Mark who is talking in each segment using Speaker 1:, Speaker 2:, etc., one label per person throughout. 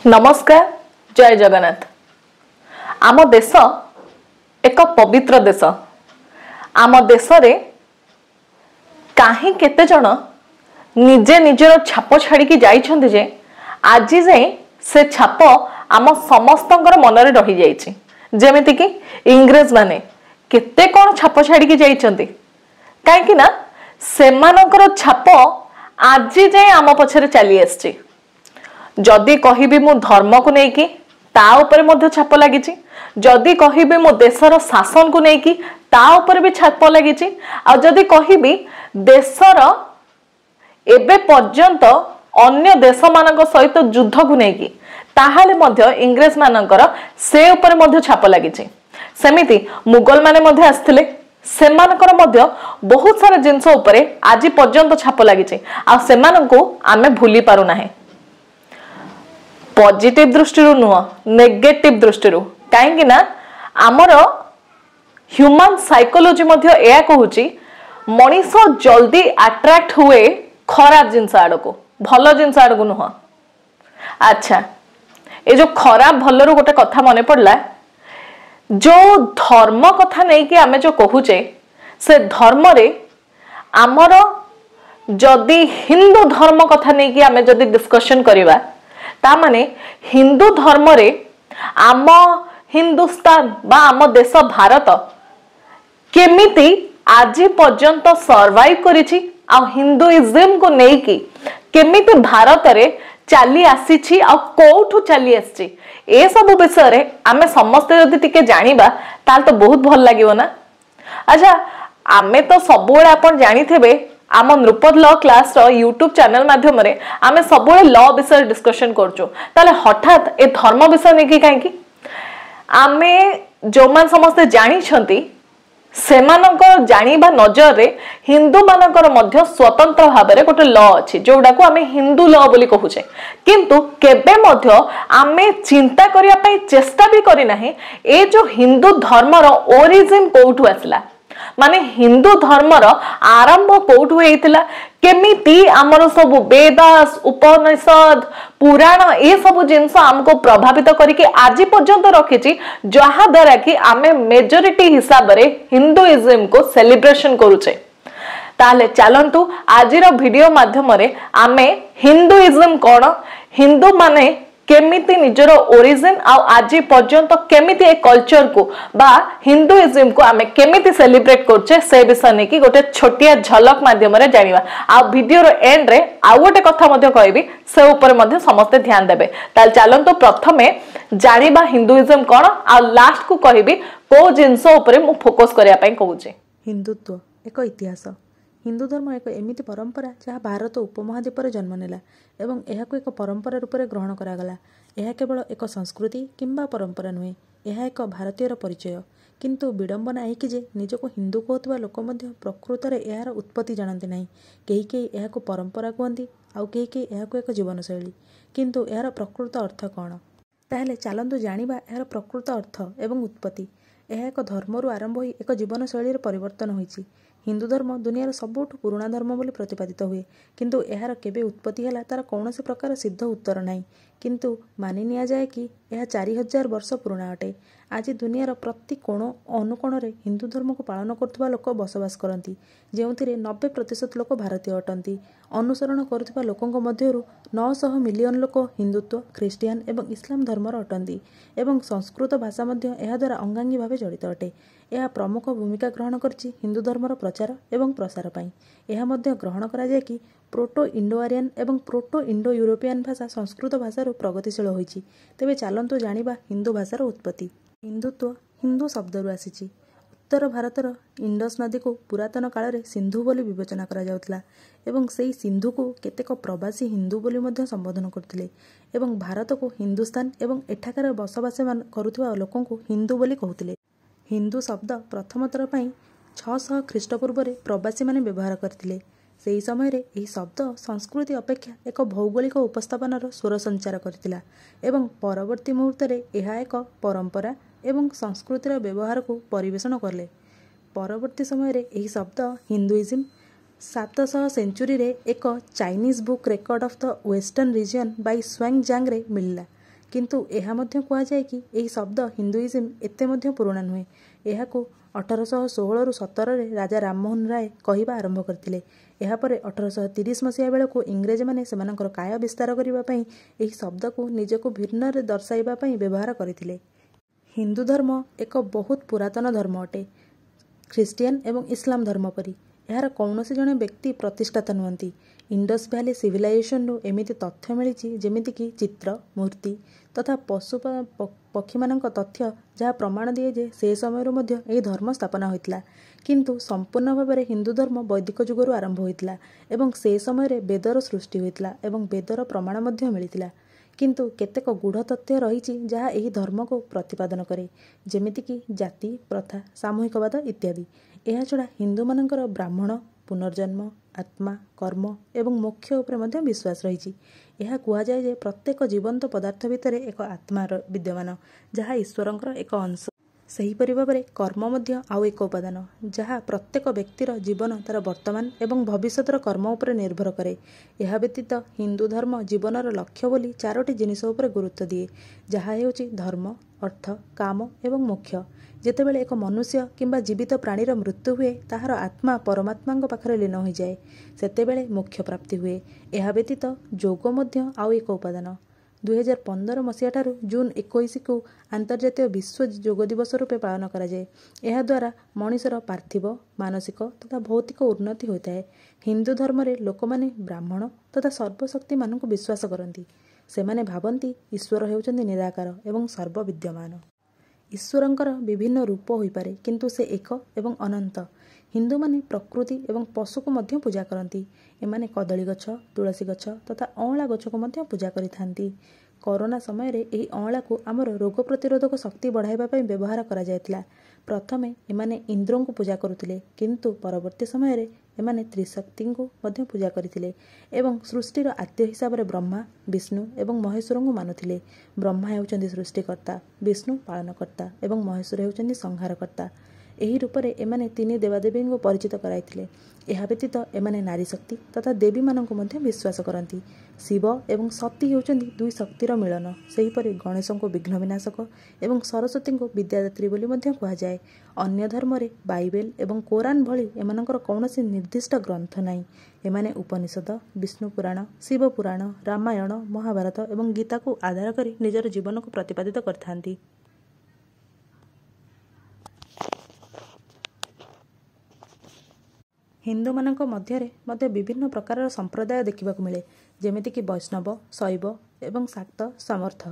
Speaker 1: नमस्कार जय जगन्नाथ। आम देश एक पवित्र देश। आम देश रे कहीं केते जन निजे निजर छाप छाड़ी जाइछन्ति जे आज जाए से छाप आम समस्तंकर मनरे रही जाइछि। जेमिति कि इंग्रेज माने केते कोन छाप छाड़ी जाइछन्ति काहेकि ना सेमानकर छाप आज जाए आम पछरे चली आछि। जदि कहिबी मु धर्म को लेकिन ता ऊपर मध्य छाप लगी। जदि कहिबी मु देशर शासन को लेकिन ता ऊपर भी छाप लगी। आ जदि कहिबी देशर एबे पर्यंत अन्य देश मानक सहित युद्ध को लेकिन ताहाले मध्य इंग्रेज मानकर से ऊपर मध्य छाप लगी। सेमिति मुगल माने मध्य आस्थिले सेमानकर मध्य बहुत सारा जिनस ऊपर आज पर्यंत छाप लगी। आ सेमानंको आमे भूली पारु नाही। पॉजिटिव दृष्टि नुह नेगेटिव दृष्टि कहीं आमर ह्यूमन साइकोलॉजी मध्य एया कहूची मनीष जल्दी अट्रैक्ट हुए खराब जिनस आड़ को भल जिनस आड़ को नुह। अच्छा ये जो खराब भल रू गोटे कथा मन पड़ला जो धर्म कथा नहीं कि आमे जो कहूचे से धर्म रे आमर जदि हिंदू धर्म कथा नहीं कि आमे जदि डिस्कशन करिबा ता माने हिंदू धर्म रे आम हिंदुस्तान बा आम देश भारत केमिति आज पर्यंत सर्वाइव करिछि आ हिंदुइज्म को नहीं कि केमिति भारत रे चली आसी आ कोठु चली आसी ए सब विषय रे आमे समस्त जदि टिके जानिबा ताल तो बहुत भल लागिवो ना। अच्छा आमे तो सबुळे आपण जानिथेबे आम नृपद लॉ क्लास रो यूट्यूब चैनल माध्यम रे आमे सबुळे लॉ विषय डिस्कशन करचो ताले हठात ए धर्म विषय नेकी काहेकि आमे जो मान समस्त जानि छंती सेमानकर जानिबा नजर रे हिंदू मानकर मध्य स्वतंत्र भाबरे गोटे लॉ अछि जोडा को आमे हिंदू लॉ बोली कहूचे। किंतु केबे मध्य आमे चिंता करिया पई चेष्टा भी करि नाही ए जो हिंदू धर्म रो ओरिजिन कोठु आसला माने हिंदू धर्मर आरंभ कोठु हेइतिला केमिति आमर सब वेदास उपनिषद पुराण ए सब जिंस हमको प्रभावित करके आज पर्यंत रखिछि जहा द्वारा कि आमे मेजॉरिटी हिसाब रे हिंदुइज्म को सेलिब्रेशन करूचे। ताले चलंतु आजिर वीडियो माध्यम रे आमे हिंदुइज्म कोन हिंदू माने केमिति निजर ओरिजिन आ आज पर्यंत केमिति ए कल्चर को बा हिंदुइज्म को आमे केमिति सेलिब्रेट करछे से विषय ने कि गोटे छोटिया झलक माध्यम रे जानिबा। आ वीडियो रो एंड रे आ गोटे कथा मध्ये कहबी से ऊपर मध्ये समस्त ध्यान देबे। ताल चलंतु प्रथमे जानिबा हिंदुइज्म कोन आ लास्ट को कहबी को जिंस ऊपर मु फोकस करिया पई कहूचे।
Speaker 2: हिंदुत्व एक इतिहास। हिंदू धर्म एक एमिति परंपरा जहाँ भारत उपमहाद्वीप रे जन्म नेला एवं एहाको एक परंपरा रूप में ग्रहण करागला। यह केवल एक संस्कृति किंबा परंपरा नुहे, यह एक भारतीयर परिचय। किंतु विडंबना है जे निजको हिंदू कहूवा लोक प्रकृत में यार उत्पत्ति जानते ना। कई कई यह परंपरा कहती आउ कई कई यह एक जीवनशैली। किंतु यार प्रकृत अर्थ कौन ताहले चलतु जानिबा यार प्रकृत अर्थ एवं उत्पत्ति। यह एक धर्मरू आरंभ हो एक जीवनशैली परिवर्तन होइछि। हिंदू धर्म दुनियार सबुठ पुराणा धर्म बोली प्रतिपादित हुए किंतु यार केबे उत्पत्ति है तार कौन से प्रकार सिद्ध उत्तर नहीं। किंतु मानि निया जाए कि यह 4000 वर्ष पुराणा अटे। आज दुनियार प्रति कोण अनुकोण रे हिंदू धर्म को पालन करथुवा लोक बसवास करती जो 90% लोक भारतीय अटंती। अनुसरण करुवा लोकों मध्यरु 900 मिलियन लोक हिंदुत्व ख्रीस्टियान एवं इस्लाम धर्मर अटंती एवं संस्कृत भाषा मध्य एहा द्वारा अंगांगी भावे जड़ित अटे। यह प्रमुख भूमिका ग्रहण करछि हिंदू धर्मर प्रचार एवं प्रसार पाई। यह मध्य ग्रहण करा जाय कि प्रोटो इंडो आर्यन एवं प्रोटो इंडो यूरोपियन भाषा संस्कृत भाषार प्रगतिशील होइछि। तेबे चलंतु जानिबा हिंदू भाषार उत्पत्ति। हिंदुत्व हिंदू शब्दरू आसीछि। उत्तर भारतर इंडस नदी को पुरातन काल रे सिंधु बोली विवेचना करा जाउतला एवं सेही सिंधु को केतेक प्रवासी हिंदू बोली मध्य संबोधन करथिले एवं भारत को हिंदुस्तान एवं एठाकार बसवास करुथिबा लोकन को हिंदू बोली कहउथिले। हिंदू शब्द प्रथम थर पई 600 ख्रीष्टपूर्व रे प्रवासी माने व्यवहार करथिले। सेही समय रे एही शब्द संस्कृति अपेक्षा एक भौगोलिक उपस्थापनार स्वर संचार करथिला एवं परवर्ती मुहूर्त रे एहा एक परंपरा एवं संस्कृतिर व्यवहार को परिवेषण करले। परवर्ती समय रे एही शब्द हिंदुइज्म 700 सेंचुरी रे एक Chinese book record of the western region by Xuanzang रे मिलला। କିନ୍ତୁ ଏହା ମଧ୍ୟ କୁହାଯାଏ କି ଏହି ଶବ୍ଦ ହିନ୍ଦୁଇଜିମ୍ ଏତେ ମଧ୍ୟ ପୁରୁଣା ନୁହେଁ। ଏହାକୁ 1816ରୁ 17ରେ ରାଜା ରାମମୋହନ ରାୟ କହିବା ଆରମ୍ଭ କରିଥିଲେ। ଏହାପରେ 1830 ମସିହା ବେଳକୁ ଇଂରେଜମାନେ ସେମାନଙ୍କର କାୟ ବିସ୍ତାର କରିବା ପାଇଁ ଏହି ଶବ୍ଦକୁ ନିଜକୁ ଭିନ୍ନରେ ଦର୍ଶାଇବା ପାଇଁ ବ୍ୟବହାର କରିଥିଲେ। ହିନ୍ଦୁ ଧର୍ମ ଏକ ବହୁତ ପୁରାତନ ଧର୍ମ ଅଟେ। ଖ୍ରୀଷ୍ଟିଆନ ଏବଂ ଇସଲାମ ଧର୍ମ ପରି ଏହାର କୌଣସି ଜଣେ ବ୍ୟକ୍ତି ପ୍ରତିଷ୍ଠାତା ନୁହନ୍ତି। ଇଣ୍ଡସ୍ ଭ୍ୟାଲି ସିଭିଲାଇଜେସନରୁ ଏମିତି ତଥ୍ୟ ମିଳିଛି ଯେମିତିକି ଚିତ୍ର, ମୂର୍ତ୍ତି ତଥା ପଶୁ ପକ୍ଷୀମାନଙ୍କ ତଥ୍ୟ ଯାହା ପ୍ରମାଣ ଦିଏ ଯେ ସେ ସମୟରୁ ମଧ୍ୟ ଏହି ଧର୍ମ ସ୍ଥାପନା ହୋଇଥିଲା। କିନ୍ତୁ ସମ୍ପୂର୍ଣ୍ଣ ଭାବରେ ହିନ୍ଦୁ ଧର୍ମ ବୈଦିକ ଯୁଗରୁ ଆରମ୍ଭ ହୋଇଥିଲା ଏବଂ ସେ ସମୟରେ ବେଦର ସୃଷ୍ଟି ହୋଇଥିଲା ଏବଂ ବେଦର ପ୍ରମାଣ ମଧ୍ୟ ମିଳିଥିଲା। କିନ୍ତୁ କେତେକ ଗୂଢ଼ ତଥ୍ୟ ରହିଛି ଯାହା ଏହି ଧର୍ମକୁ ପ୍ରତିପାଦନ କରେ, ଯେମିତିକି ଜାତି, ପ୍ରଥା, ସାମୂହିକବାଦ ଇତ୍ୟାଦି। ଏହାଛଡ଼ା ହିନ୍ଦୁମାନଙ୍କର ବ୍ରାହ୍ମଣ, ପୁନର୍ଜନ୍ମ, ଆତ୍ମା, କର୍ମ ଏବଂ ମୋକ୍ଷ ଉପରେ ମଧ୍ୟ ବିଶ୍ୱାସ ରହିଛି। ଏହା କୁହାଯାଏ ଯେ ପ୍ରତ୍ୟେକ ଜୀବନ୍ତ ପଦାର୍ଥ ଭିତରେ ଏକ ଆତ୍ମା ବିଦ୍ୟମାନ, ଯାହା ଈଶ୍ୱରଙ୍କର ଏକ ଅଂଶ। ସେହିପରି ଭାବରେ କର୍ମ ମଧ୍ୟ ଆଉ ଏକ ଉପାଦାନ, ଯାହା ପ୍ରତ୍ୟେକ ବ୍ୟକ୍ତିର ଜୀବନ ତାର ବର୍ତ୍ତମାନ ଏବଂ ଭବିଷ୍ୟତର କର୍ମ ଉପରେ ନିର୍ଭର କରେ। ଏହା ବ୍ୟତୀତ ହିନ୍ଦୁ ଧର୍ମ ଜୀବନର ଲକ୍ଷ୍ୟ ବୋଲି 4ଟି ଜିନିଷ ଉପରେ ଗୁରୁତ୍ୱ ଦିଏ, ଯାହା ହେଉଛି ଧର୍ମ, ଅର୍ଥ, କାମ ଏବଂ ମୋକ୍ଷ। ଯେତେବେଳେ ଏକ ମନୁଷ୍ୟ କିମ୍ବା ଜୀବିତ ପ୍ରାଣୀର ମୃତ୍ୟୁ ହୁଏ, ତାହାର ଆତ୍ମା ପରମାତ୍ମାଙ୍କ ପାଖରେ ଲୀନ ହୋଇଯାଏ। ସେତେବେଳେ ମୋକ୍ଷ ପ୍ରାପ୍ତି ହୁଏ। ଏହା ବ୍ୟତୀତ ଯୋଗ ମଧ୍ୟ ଆଉ ଏକ ଉପାଦାନ। 2015 ମସିହାଠାରୁ ଜୁନ୍ 21କୁ ଆନ୍ତର୍ଜାତୀୟ ବିଶ୍ୱ ଯୋଗ ଦିବସ ରୂପେ ପାଳନ କରାଯାଏ। ଏହାଦ୍ୱାରା ମଣିଷର ପାର୍ଥିବ, ମାନସିକ ତଥା ଭୌତିକ ଉନ୍ନତି ହୋଇଥାଏ। ହିନ୍ଦୁ ଧର୍ମରେ ଲୋକମାନେ ବ୍ରାହ୍ମଣ ତଥା ସର୍ବଶକ୍ତିମାନଙ୍କୁ ବିଶ୍ୱାସ କରନ୍ତି। ସେମାନେ ଭାବନ୍ତି ଈଶ୍ୱର ହେଉଛନ୍ତି ନିରାକାର ଏବଂ ସର୍ବବିଦ୍ୟମାନ। ଈଶ୍ୱରଙ୍କର ବିଭିନ୍ନ ରୂପ ହୋଇପାରେ, କିନ୍ତୁ ସେ ଏକ ଏବଂ ଅନନ୍ତ। ହିନ୍ଦୁମାନେ ପ୍ରକୃତି ଏବଂ ପଶୁକୁ ମଧ୍ୟ ପୂଜା କରନ୍ତି। ଏମାନେ କଦଳୀ ଗଛ, ତୁଳସୀ ଗଛ ତଥା ଅଁଳା ଗଛକୁ ମଧ୍ୟ ପୂଜା କରିଥାନ୍ତି। କରୋନା ସମୟରେ ଏହି ଅଁଳାକୁ ଆମର ରୋଗ ପ୍ରତିରୋଧକ ଶକ୍ତି ବଢ଼ାଇବା ପାଇଁ ବ୍ୟବହାର କରାଯାଇଥିଲା। ପ୍ରଥମେ ଏମାନେ ଇନ୍ଦ୍ରଙ୍କୁ ପୂଜା କରୁଥିଲେ, କିନ୍ତୁ ପରବର୍ତ୍ତୀ ସମୟରେ ଏମାନେ ତ୍ରିଶକ୍ତିଙ୍କୁ ମଧ୍ୟ ପୂଜା କରିଥିଲେ ଏବଂ ସୃଷ୍ଟିର ଆଦ୍ୟ ହିସାବରେ ବ୍ରହ୍ମା, ବିଷ୍ଣୁ ଏବଂ ମହେଶ୍ୱରଙ୍କୁ ମାନୁଥିଲେ। ବ୍ରହ୍ମା ହେଉଛନ୍ତି ସୃଷ୍ଟିକର୍ତ୍ତା, ବିଷ୍ଣୁ ପାଳନକର୍ତ୍ତା ଏବଂ ମହେଶ୍ୱର ହେଉଛନ୍ତି ସଂହାରକର୍ତ୍ତା। ଏହି ରୂପରେ ଏମାନେ 3 ଦେବାଦେବୀଙ୍କୁ ପରିଚିତ କରାଇଥିଲେ। ଏହା ବ୍ୟତୀତ ଏମାନେ ନାରୀ ଶକ୍ତି ତଥା ଦେବୀମାନଙ୍କୁ ମଧ୍ୟ ବିଶ୍ୱାସ କରନ୍ତି। ଶିବ ଏବଂ ସତୀ ହେଉଛନ୍ତି 2 ଶକ୍ତିର ମିଳନ। ସେହିପରି ଗଣେଶଙ୍କୁ ବିଘ୍ନ ବିନାଶକ ଏବଂ ସରସ୍ୱତୀଙ୍କୁ ବିଦ୍ୟାଦାତ୍ରୀ ବୋଲି ମଧ୍ୟ କୁହାଯାଏ। ଅନ୍ୟ ଧର୍ମରେ ବାଇବେଲ ଏବଂ କୋରାନ ଭଳି ଏମାନଙ୍କର କୌଣସି ନିର୍ଦ୍ଦିଷ୍ଟ ଗ୍ରନ୍ଥ ନାହିଁ। ଏମାନେ ଉପନିଷଦ, ବିଷ୍ଣୁ ପୁରାଣ, ଶିବ ପୁରାଣ, ରାମାୟଣ, ମହାଭାରତ ଏବଂ ଗୀତାକୁ ଆଧାର କରି ନିଜର ଜୀବନକୁ ପ୍ରତିପାଦିତ କରିଥାନ୍ତି। ହିନ୍ଦୁମାନଙ୍କ ମଧ୍ୟରେ ମଧ୍ୟ ବିଭିନ୍ନ ପ୍ରକାରର ସମ୍ପ୍ରଦାୟ ଦେଖିବାକୁ ମିଳେ, ଯେମିତିକି ବୈଷ୍ଣବ, ଶୈବ ଏବଂ ଶାକ୍ତ ସମର୍ଥ।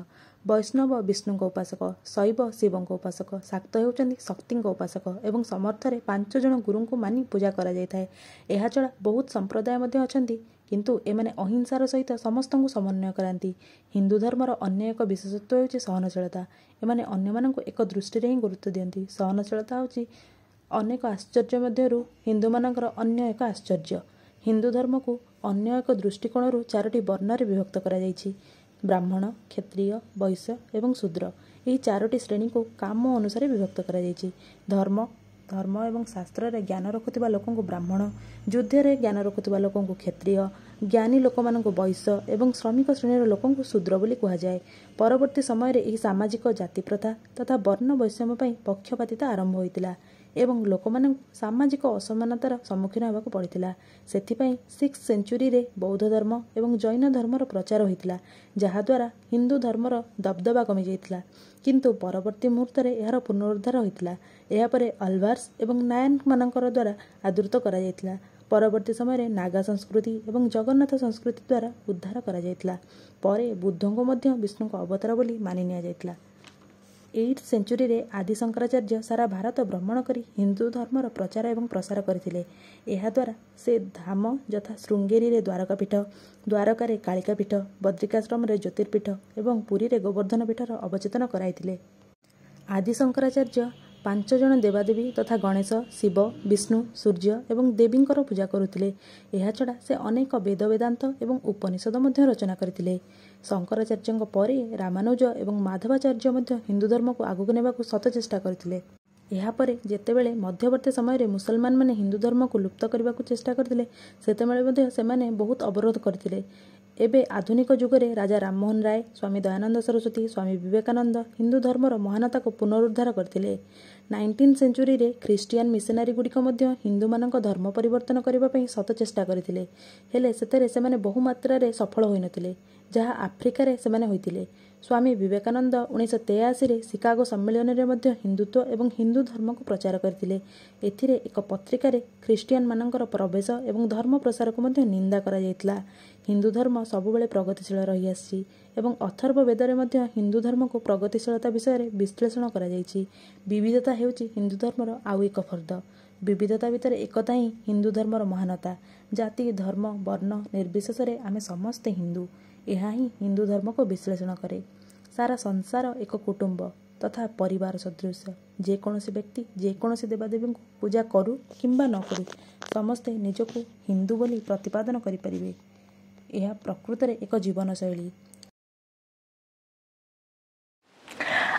Speaker 2: ବୈଷ୍ଣବ ବିଷ୍ଣୁଙ୍କ ଉପାସକ, ଶୈବ ଶିବଙ୍କ ଉପାସକ, ଶାକ୍ତ ହେଉଛନ୍ତି ଶକ୍ତିଙ୍କ ଉପାସକ ଏବଂ ସମର୍ଥରେ 5 ଜଣ ଗୁରୁଙ୍କୁ ମାନି ପୂଜା କରାଯାଇଥାଏ। ଏହାଛଡ଼ା ବହୁତ ସମ୍ପ୍ରଦାୟ ମଧ୍ୟ ଅଛନ୍ତି, କିନ୍ତୁ ଏମାନେ ଅହିଂସାର ସହିତ ସମସ୍ତଙ୍କୁ ସମନ୍ୱୟ କରାନ୍ତି। ହିନ୍ଦୁ ଧର୍ମର ଅନ୍ୟ ଏକ ବିଶେଷତ୍ୱ ହେଉଛି ସହନଶୀଳତା। ଏମାନେ ଅନ୍ୟମାନଙ୍କୁ ଏକ ଦୃଷ୍ଟିରେ ହିଁ ଗୁରୁତ୍ୱ ଦିଅନ୍ତି। ସହନଶୀଳତା ହେଉଛି ଅନେକ ଆଶ୍ଚର୍ଯ୍ୟ ମଧ୍ୟରୁ ହିନ୍ଦୁମାନଙ୍କର ଅନ୍ୟ ଏକ ଆଶ୍ଚର୍ଯ୍ୟ। ହିନ୍ଦୁ ଧର୍ମକୁ ଅନ୍ୟ ଏକ ଦୃଷ୍ଟିକୋଣରୁ 4ଟି ବର୍ଣ୍ଣରେ ବିଭକ୍ତ କରାଯାଇଛି: ବ୍ରାହ୍ମଣ, କ୍ଷତ୍ରିୟ, ବୈଶ୍ୟ ଏବଂ ଶୂଦ୍ର। ଏହି 4ଟି ଶ୍ରେଣୀକୁ କାମ ଅନୁସାରେ ବିଭକ୍ତ କରାଯାଇଛି। ଧର୍ମ ଏବଂ ଶାସ୍ତ୍ରରେ ଜ୍ଞାନ ରଖୁଥିବା ଲୋକଙ୍କୁ ବ୍ରାହ୍ମଣ, ଯୁଦ୍ଧରେ ଜ୍ଞାନ ରଖୁଥିବା ଲୋକଙ୍କୁ କ୍ଷତ୍ରିୟ, ଜ୍ଞାନୀ ଲୋକମାନଙ୍କୁ ବୈଶ୍ୟ ଏବଂ ଶ୍ରମିକ ଶ୍ରେଣୀର ଲୋକଙ୍କୁ ଶୂଦ୍ର ବୋଲି କୁହାଯାଏ। ପରବର୍ତ୍ତୀ ସମୟରେ ଏହି ସାମାଜିକ ଜାତିପ୍ରଥା ତଥା ବର୍ଣ୍ଣ ବୈଷମ୍ୟ ପାଇଁ ପକ୍ଷପାତିତା ଆରମ୍ଭ ହୋଇଥିଲା ଏବଂ ଲୋକମାନଙ୍କୁ ସାମାଜିକ ଅସମାନତାର ସମ୍ମୁଖୀନ ହେବାକୁ ପଡ଼ିଥିଲା। ସେଥିପାଇଁ 6th ସେଞ୍ଚୁରୀରେ ବୌଦ୍ଧ ଧର୍ମ ଏବଂ ଜୈନ ଧର୍ମର ପ୍ରଚାର ହୋଇଥିଲା, ଯାହାଦ୍ୱାରା ହିନ୍ଦୁ ଧର୍ମର ଦବଦବା କମିଯାଇଥିଲା। କିନ୍ତୁ ପରବର୍ତ୍ତୀ ମୁହୂର୍ତ୍ତରେ ଏହାର ପୁନରୁଦ୍ଧାର ହୋଇଥିଲା। ଏହାପରେ ଆଲଭାର୍ସ ଏବଂ ନାୟାକମାନଙ୍କର ଦ୍ୱାରା ଆଦୃତ କରାଯାଇଥିଲା। ପରବର୍ତ୍ତୀ ସମୟରେ ନାଗା ସଂସ୍କୃତି ଏବଂ ଜଗନ୍ନାଥ ସଂସ୍କୃତି ଦ୍ୱାରା ଉଦ୍ଧାର କରାଯାଇଥିଲା। ପରେ ବୁଦ୍ଧଙ୍କୁ ମଧ୍ୟ ବିଷ୍ଣୁଙ୍କ ଅବତାର ବୋଲି ମାନି ନିଆଯାଇଥିଲା। 8th ସେଞ୍ଚୁରୀରେ ଆଦି ଶଙ୍କରାଚାର୍ଯ୍ୟ ସାରା ଭାରତ ଭ୍ରମଣ କରି ହିନ୍ଦୁ ଧର୍ମର ପ୍ରଚାର ଏବଂ ପ୍ରସାର କରିଥିଲେ। ଏହାଦ୍ୱାରା ସେ ଧାମ ଯଥା ଶୃଙ୍ଗେରୀରେ ଦ୍ୱାରକା ପୀଠ, ଦ୍ୱାରକାରେ କାଳିକା ପୀଠ, ବଦ୍ରିକାଶ୍ରମରେ ଜ୍ୟୋତିର୍ପୀଠ ଏବଂ ପୁରୀରେ ଗୋବର୍ଦ୍ଧନ ପୀଠର ଅବଚେତନ କରାଇଥିଲେ। ଆଦି ଶଙ୍କରାଚାର୍ଯ୍ୟ 5 ଜଣ ଦେବାଦେବୀ ତଥା ଗଣେଶ, ଶିବ, ବିଷ୍ଣୁ, ସୂର୍ଯ୍ୟ ଏବଂ ଦେବୀଙ୍କର ପୂଜା କରୁଥିଲେ। ଏହାଛଡ଼ା ସେ ଅନେକ ବେଦ, ବେଦାନ୍ତ ଏବଂ ଉପନିଷଦ ମଧ୍ୟ ରଚନା କରିଥିଲେ। ଶଙ୍କରାଚାର୍ଯ୍ୟଙ୍କ ପରେ ରାମାନୁଜ ଏବଂ ମାଧବାଚାର୍ଯ୍ୟ ମଧ୍ୟ ହିନ୍ଦୁ ଧର୍ମକୁ ଆଗକୁ ନେବାକୁ ଶତ ଚେଷ୍ଟା କରିଥିଲେ। ଏହାପରେ ଯେତେବେଳେ ମଧ୍ୟବର୍ତ୍ତୀ ସମୟରେ ମୁସଲମାନମାନେ ହିନ୍ଦୁ ଧର୍ମକୁ ଲୁପ୍ତ କରିବାକୁ ଚେଷ୍ଟା କରିଥିଲେ, ସେତେବେଳେ ମଧ୍ୟ ସେମାନେ ବହୁତ ଅବରୋଧ କରିଥିଲେ। एबे आधुनिक जुगरे राजा राममोहन राय, स्वामी दयानंद सरस्वती, स्वामी विवेकानंद हिंदू धर्मर महानता को पुनरुद्धार करथिले। 19 सेंचुरी रे ख्रिस्टियन मिशनारी गुड़िक मध्य हिंदू मानक धर्म परिवर्तन करबा पई शत चेष्टा करथिले, हेले सेतरे सेमाने बहु मात्रा रे सफल होई नथिले, जहा आफ्रिका रे सेमाने होइथिले। स्वामी विवेकानंद 1983 रे शिकागो सम्मेलन रे मध्य हिंदुत्व एवं हिंदू धर्म को प्रचार करथिले। एथिरे एक पत्रिका रे ख्रिस्टियन मानकर प्रवेश एवं धर्म प्रसार को मध्य निंदा करा जायतला। हिंदू धर्म सबुबेले प्रगतिशील रही आसी एवं अथर्व वेदरे मध्य हिंदू धर्म को प्रगतिशीलता विषय रे विश्लेषण करा जायछि। विविधता हेउछि हिंदू धर्मर आउ एक फर्द। विविधता भितर एकता ही हिंदू धर्मर महानता। जाति, धर्म, वर्ण निर्विशेष रे आमे समस्ते हिंदू। यह ही हिंदू धर्म को विश्लेषण करे। सारा संसार एक कुटुंब तथा परिवार सदृश। जेकोसी व्यक्ति जेकोसी देवादेवी को पूजा करू किंबा न करू, समस्ते निजको हिंदू बोली प्रतिपादन करिपारिबे। यह प्रकृत रे एक जीवन शैली।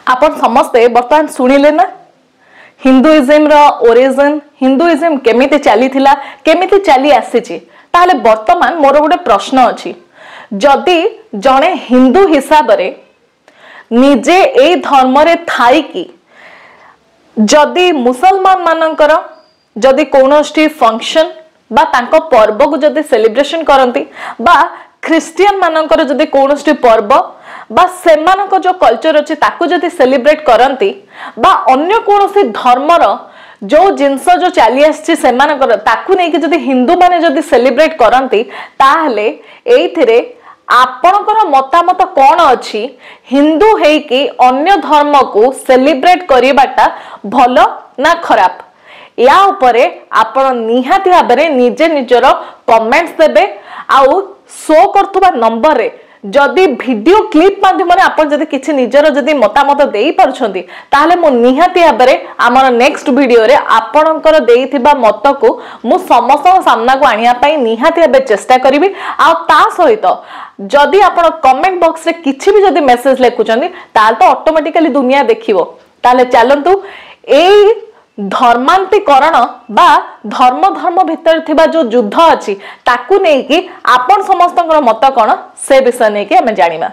Speaker 1: आपण समस्ते बर्तमान सुनिले ना हिंदुइज्म रो ओरिजिन, हिंदुइज्म केमिति चली थिला, केमिति चली आसीची। ताले वर्तमान मोर गोटे प्रश्न अछि, जदि जणे हिंदू हिसाब रे निजे ए धर्म रे थाई कि जदि मुसलमान मानकर जदि कोनोष्टी फंक्शन बा तांको पर्व को जदि सेलिब्रेशन करंती बा ख्रिस्टियन मानकर जदि कोनोष्टी पर्व बा सेमानक जो कल्चर अछि ताकू जदि सेलिब्रेट करंती बा अन्य कोनोसी धर्मर जो जिनस जो चली आछि सेमानकर ताकू नै कि जदि हिंदू माने जदि सेलिब्रेट करंती, ताहले एइथिरे आपणकर मतामत कौन अच्छी? हिंदू है कि अन्य धर्म को सेलिब्रेट करिबाटा भलो ना खराब? या उपरे आपण निहाती भाबरे निजे निजर कमेंट्स देबे। आउ शो करथुबा नंबर रे जदि वीडियो क्लिप माध्यम रे आपण जदि किछि निजर जदि मतामत देई परछंती, ताहले मो निहाती भाबरे हमर नेक्स्ट वीडियो रे आपणकर देइथिबा मत को मु समस्त सामना को आनिया पई निहाती भाबे चेष्टा करिवि। आ ता सहित जदि आपण कमेंट बॉक्स रे किछि भी जदि मेसेज लेखुचंती, ताल तो ऑटोमेटिकली दुनिया देखिवो। ताले चलंतु एई धर्मांतरीकरण बा धर्म भितर थिबा जो युद्ध अछि ताकू नै कि आपण समस्तଙ୍କର मत कोन से विषय नै कि हम जानिबा।